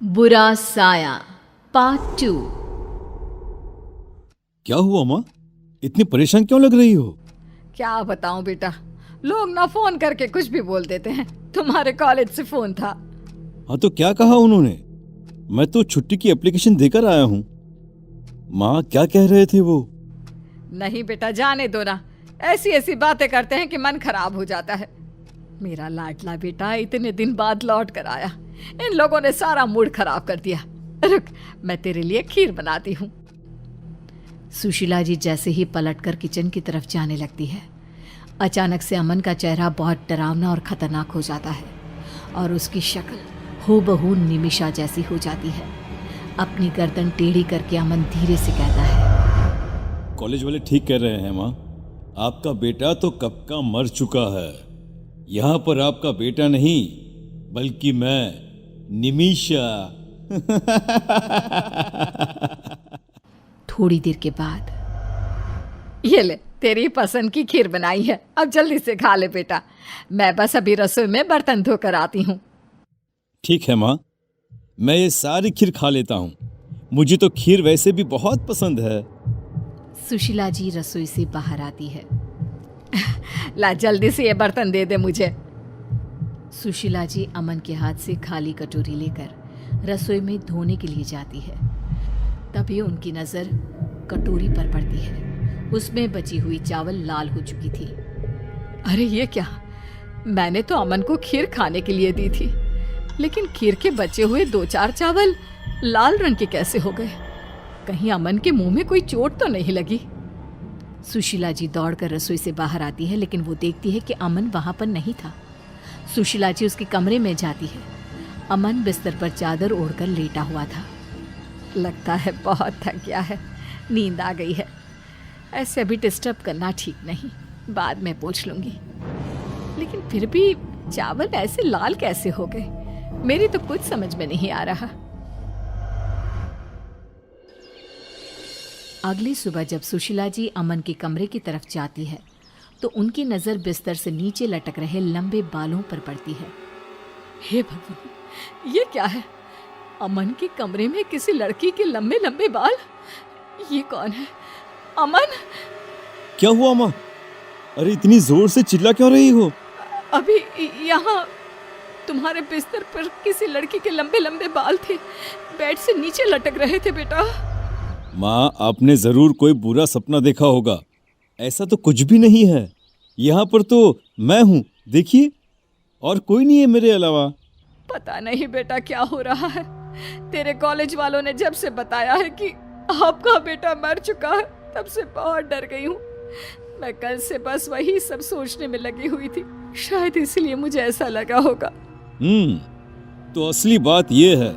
बुरा साया पार्ट 2। क्या हुआ माँ? इतनी परेशान क्यों लग रही हो? क्या बताऊं बेटा, लोग ना फोन करके कुछ भी बोल देते हैं। तुम्हारे कॉलेज से फोन था। हाँ तो क्या कहा उन्होंने? मैं तो छुट्टी की एप्लीकेशन देकर आया हूँ। माँ क्या कह रहे थे वो? नहीं बेटा, जाने दो ना। ऐसी ऐसी बातें करते हैं कि मन खराब हो जाता है। मेरा लाडला बेटा इतने दिन बाद लौट कर आया, इन लोगों ने सारा मूड खराब कर दिया। रुक, मैं तेरे लिए खीर बनाती हूँ। सुशीला जी जैसे ही पलटकर किचन की तरफ जाने लगती है, अचानक से अमन का चेहरा बहुत डरावना और खतरनाक हो जाता है और उसकी शक्ल हूबहू निमिषा जैसी हो जाती है। अपनी गर्दन टेढ़ी करके अमन धीरे से कहता है, कॉलेज वाले ठीक कह रहे हैं माँ। आपका बेटा तो कब का मर चुका है। यहाँ पर आपका बेटा नहीं बल्कि मैं, निमिषा। थोड़ी देर के बाद, ये ले, तेरी पसंद की खीर बनाई है, अब जल्दी से खा ले बेटा। मैं बस अभी रसोई में बर्तन धोकर आती हूँ। ठीक है माँ, मैं ये सारी खीर खा लेता हूँ। मुझे तो खीर वैसे भी बहुत पसंद है। सुशीला जी रसोई से बाहर आती है। ला जल्दी से ये बर्तन दे दे मुझे। सुशीला जी अमन के हाथ से खाली कटोरी लेकर रसोई में धोने के लिए जाती है। तभी उनकी नज़र कटोरी पर पड़ती है। उसमें बची हुई चावल लाल हो चुकी थी। अरे ये क्या, मैंने तो अमन को खीर खाने के लिए दी थी, लेकिन खीर के बचे हुए 2-4 चावल लाल रंग के कैसे हो गए? कहीं अमन के मुंह में कोई चोट तो नहीं लगी? सुशीला जी दौड़कर रसोई से बाहर आती है, लेकिन वो देखती है कि अमन वहां पर नहीं था। सुशीला जी उसके कमरे में जाती है। अमन बिस्तर पर चादर ओढ़कर लेटा हुआ था। लगता है बहुत थक गया है, नींद आ गई है। ऐसे अभी डिस्टर्ब करना ठीक नहीं, बाद में पूछ लूंगी। लेकिन फिर भी चावल ऐसे लाल कैसे हो गए? मेरी तो कुछ समझ में नहीं आ रहा। अगली सुबह जब सुशीला जी अमन के कमरे की तरफ जाती है तो उनकी नज़र बिस्तर से नीचे लटक रहे लंबे बालों पर पड़ती है। हे भगवान, ये क्या है? अमन के कमरे में किसी लड़की के लंबे लंबे बाल? ये कौन है? अमन! क्या हुआ माँ? अरे इतनी जोर से चिल्ला क्यों रही हो? अभी यहाँ तुम्हारे बिस्तर पर किसी लड़की के लंबे लंबे बाल थे, बेड से नीचे लटक रहे थे बेटा। माँ आपने जरूर कोई बुरा सपना देखा होगा। ऐसा तो कुछ भी नहीं है। यहाँ पर तो मैं हूँ, देखिए, और कोई नहीं है मेरे अलावा। पता नहीं बेटा क्या हो रहा है। तेरे कॉलेज वालों ने जब से बताया है कि आपका बेटा मर चुका है, तब से बहुत डर गई हूँ। मैं कल से बस वही सब सोचने में लगी हुई थी। शायद इसलिए मुझे ऐसा लगा होगा। तो असली बात ये है,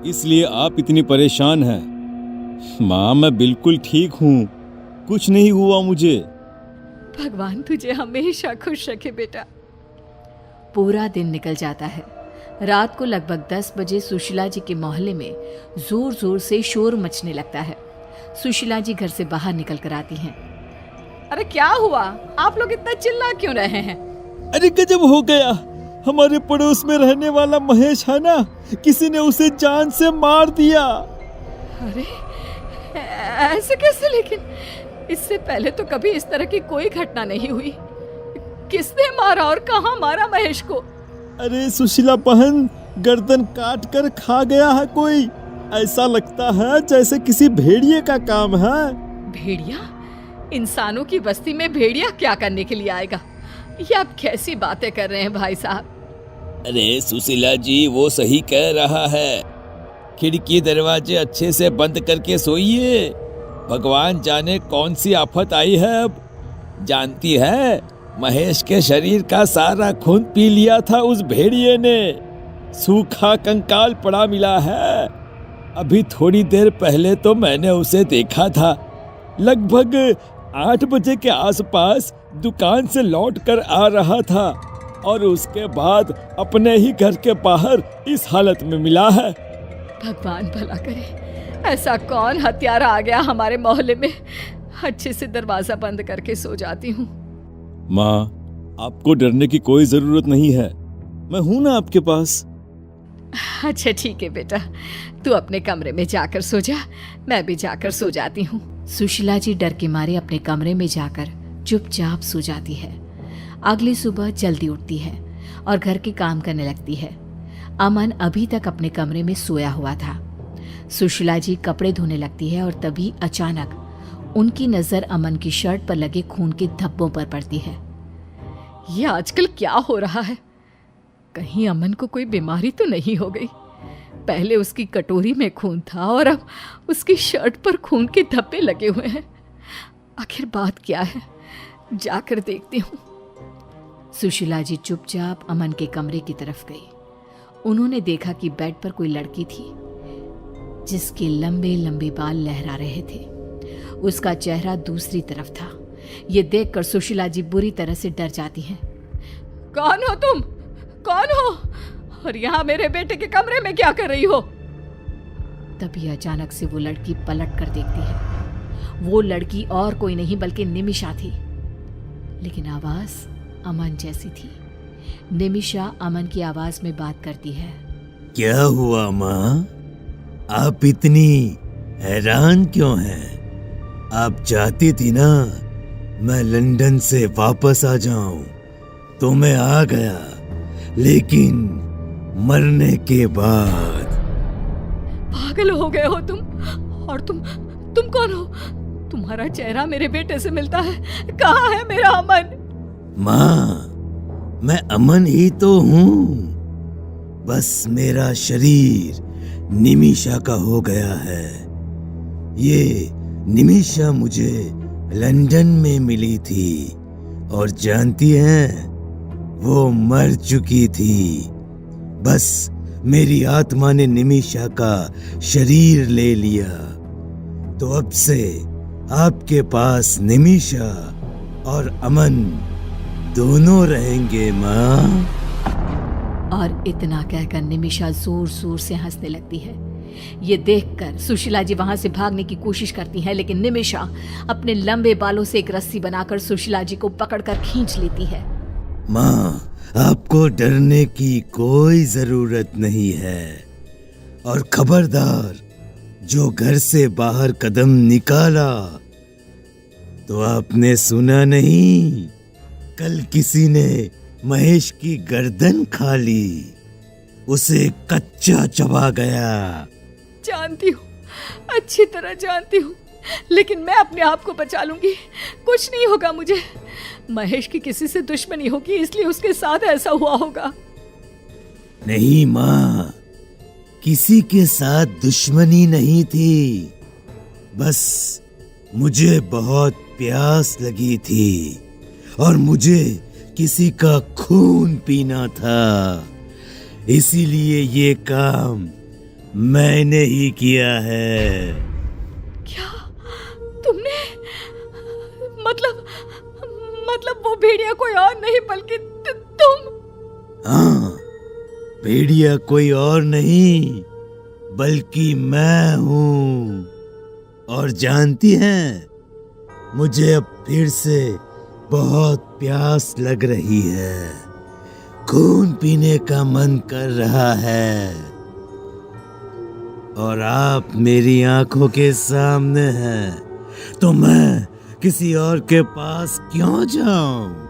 इसलिए आप इतनी परेशान हैं। माँ मैं बिल्कुल ठीक हूँ, कुछ नहीं हुआ मुझे। भगवान तुझे हमेशा खुश रखे बेटा। पूरा दिन निकल जाता है। रात को लगभग 10 बजे सुशीला जी के मोहल्ले में जोर जोर से शोर मचने लगता है। सुशीला जी घर से बाहर निकल कर आती हैं। अरे क्या हुआ? आप लोग इतना चिल्ला क्यों रहे हैं? अरे गजब हो गया, हमारे पड़ोस में रहने वाला महेश है ना, किसी ने उसे जान से मार दिया। अरे ऐसे कैसे? लेकिन इससे पहले तो कभी इस तरह की कोई घटना नहीं हुई। किसने मारा और कहाँ मारा महेश को? अरे सुशीला बहन, गर्दन काट कर खा गया है कोई। ऐसा लगता है जैसे किसी भेड़िए का काम है। भेड़िया? इंसानों की बस्ती में भेड़िया क्या करने के लिए आएगा? ये आप कैसी बातें कर रहे हैं भाई साहब? अरे सुशीला जी वो सही कह रहा है। खिड़की दरवाजे अच्छे से बंद करके सोइए। भगवान जाने कौन सी आफत आई है अब। जानती है, महेश के शरीर का सारा खून पी लिया था उस भेड़िए ने। सूखा कंकाल पड़ा मिला है। अभी थोड़ी देर पहले तो मैंने उसे देखा था। लगभग 8 बजे के आसपास दुकान से लौट कर आ रहा था और उसके बाद अपने ही घर के बाहर इस हालत में मिला है। भगवान भला करे, ऐसा कौन हत्यारा आ गया हमारे मोहल्ले में? अच्छे से दरवाजा बंद करके सो जाती हूँ। माँ आपको डरने की कोई जरूरत नहीं है, मैं हूं ना आपके पास। अच्छा ठीक है बेटा, तू अपने कमरे में जाकर सो जा, मैं भी जाकर सो जाती हूँ। सुशीला जी डर के मारे अपने कमरे में जाकर चुपचाप सो जाती है। अगली सुबह जल्दी उठती है और घर के काम करने लगती है। अमन अभी तक अपने कमरे में सोया हुआ था। सुशीला जी कपड़े धोने लगती है और तभी अचानक उनकी नजर अमन की शर्ट पर लगे खून के धब्बों पर पड़ती है। ये आजकल क्या हो रहा है? कहीं अमन को कोई बीमारी तो नहीं हो गई? पहले उसकी कटोरी में खून था और अब उसकी शर्ट पर खून के धब्बे लगे हुए हैं। आखिर बात क्या है? जाकर देखती हूँ। सुशीला जी चुपचाप अमन के कमरे की तरफ गई। उन्होंने देखा कि बेड पर कोई लड़की थी जिसके लंबे लंबे बाल लहरा रहे थे। उसका चेहरा दूसरी तरफ था। ये देखकर सुशीला जी बुरी तरह से डर जाती हैं। कौन हो तुम? कौन हो? और यहाँ मेरे बेटे के कमरे में क्या कर रही हो? तभी अचानक से वो लड़की पलट कर देखती है। वो लड़की और कोई नहीं बल्कि निमिषा थी, लेकिन आवाज अमन जैसी थी। निमिषा अमन की आवाज में बात करती है। क्या हुआ माँ? आप इतनी हैरान क्यों हैं? आप चाहती थी ना मैं लंदन से वापस आ जाऊं, तो मैं आ गया, लेकिन मरने के बाद। पागल हो गए हो तुम? और तुम कौन हो? तुम्हारा चेहरा मेरे बेटे से मिलता है। कहाँ है मेरा अमन? माँ, मैं अमन ही तो हूँ, बस मेरा शरीर निमिषा का हो गया है। ये निमिषा मुझे लंदन में मिली थी और जानती हैं, वो मर चुकी थी। बस मेरी आत्मा ने निमिषा का शरीर ले लिया, तो अब से आपके पास निमिषा और अमन दोनों रहेंगे माँ। और इतना कहकर निमिषा जोर जोर से हंसने लगती है। ये देखकर सुशीला जी वहां से भागने की कोशिश करती हैं, लेकिन निमिषा अपने लंबे बालों से एक रस्सी बनाकर सुशीला जी को पकड़कर खींच लेती है। माँ, आपको डरने की कोई जरूरत नहीं है। और खबरदार, जो घर से बाहर कदम निकाला तो आपने सुना नहीं, कल किसी ने महेश की गर्दन खा ली, उसे कच्चा चबा गया। जानती हूँ, अच्छी तरह जानती हूँ, लेकिन मैं अपने आप को बचा लूंगी। कुछ नहीं होगा मुझे। महेश की किसी से दुश्मनी होगी, इसलिए उसके साथ ऐसा हुआ होगा। नहीं माँ, किसी के साथ दुश्मनी नहीं थी, बस मुझे बहुत प्यास लगी थी और मुझे किसी का खून पीना था, इसीलिए ये काम मैंने ही किया है। क्या तुमने? मतलब वो भेड़िया कोई और नहीं बल्कि तुम? हाँ, भेड़िया कोई और नहीं बल्कि मैं हूँ। और जानती हैं, मुझे अब फिर से बहुत प्यास लग रही है, खून पीने का मन कर रहा है, और आप मेरी आंखों के सामने हैं, तो मैं किसी और के पास क्यों जाऊं?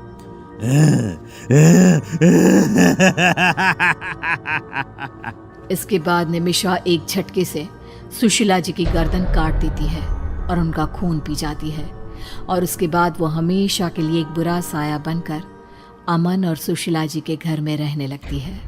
इसके बाद निमिषा एक झटके से सुशीला जी की गर्दन काट देती है और उनका खून पी जाती है। और उसके बाद वो हमेशा के लिए एक बुरा साया बनकर अमन और सुशीला जी के घर में रहने लगती है।